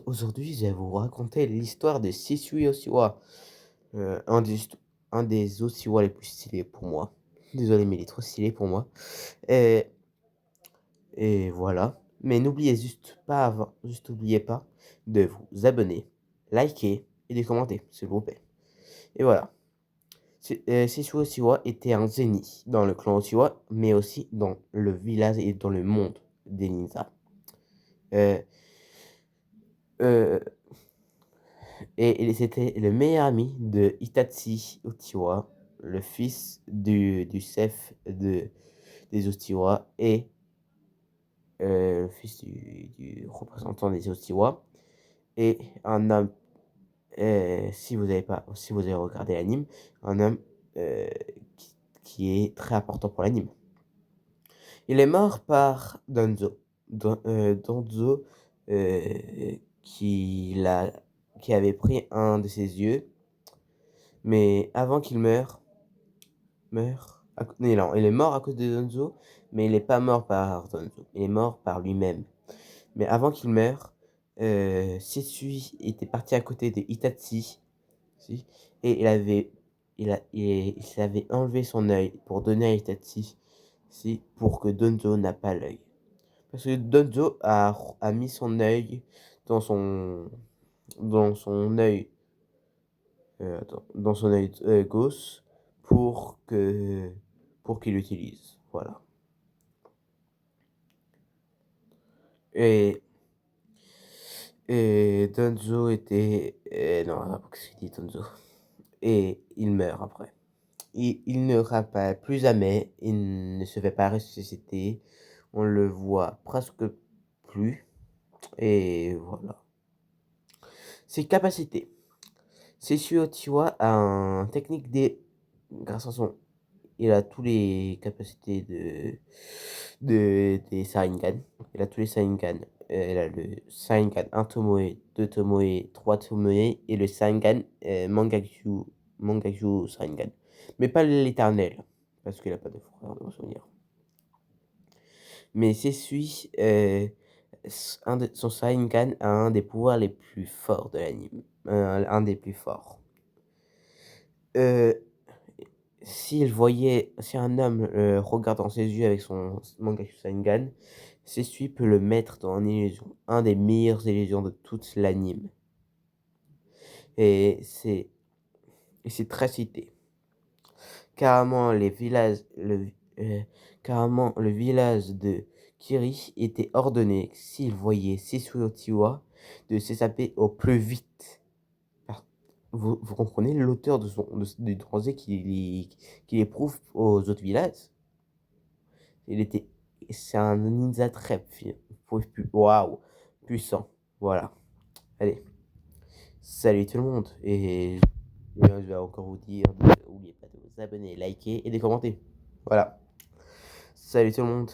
Aujourd'hui, je vais vous raconter l'histoire de Sisui Osiwa, heu, un des st un des Osiwa les plus stylés pour moi. Désolé, mais il est trop stylé pour moi et voilà. Mais juste oubliez pas de vous abonner, liker et de commenter, s'il vous plaît et voilà. Sisui Osiwa était un Zenni dans le clan Osiwa, mais aussi dans le village et dans le monde des ninjas. Heu heu Et c'était le meilleur ami de Itachi Uchiwa, le fils du chef des Uchiwa et le fils du représentant des Uchiwa et un homme, si vous avez regardé l'anime, un homme, heu, qui est très important pour l'anime. Il est mort par Danzo, qui avait pris un de ses yeux, mais avant qu'il meure à c non, il est mort à cause de Danzo, mais il est pas mort par Danzo, il est mort par lui-même. Mais avant qu'il meure, Setsui était parti à côté de Itachi, et il s'avait enlevé son œil pour donner à Itachi, pour que Danzo n'a pas l'œil. Parce que Danzo a mis son œil dans son dans son œil, dans son œil, gauche pour que pour qu'il l'utilise, voilà. Et Danzo était, non, qu'est-ce qu'il dit Danzo? Et il meurt après. Il ne rappelle plus jamais, il ne se fait pas ressusciter, on le voit presque plus et voilà. Ses capacités. Sessue Uchiwa a un technique grâce à son il a tous les capacités des Sharingan. Il a tous les Sharingan. Il a le Sharingan 1 Tomoe, 2 Tomoe, 3 Tomoe et le Sharingan, Mangekyo Sharingan. Mais pas l'éternel, parce qu'il a pas de frère de mon souvenir. Mais c'est celui, son Sharingan a un des pouvoirs les plus forts de l'anime, un des plus forts. Si un homme, regarde dans ses yeux avec son Mangekyo Sharingan, celui peut le mettre dans une illusion, un des meilleures illusions de toute l'anime. Et c'est très cité. Carrément carrément le village de Kiri était ordonné, s'il voyait Sessue Uchiwa, de s'échapper au plus vite. Vous comprenez l'auteur du danger qu'il éprouve aux autres villages? C'est un ninja très waouh, puissant. Voilà. Allez, salut tout le monde. Et je vais encore vous dire, n'oubliez pas de vous abonner, liker et de commenter. Voilà. Salut tout le monde.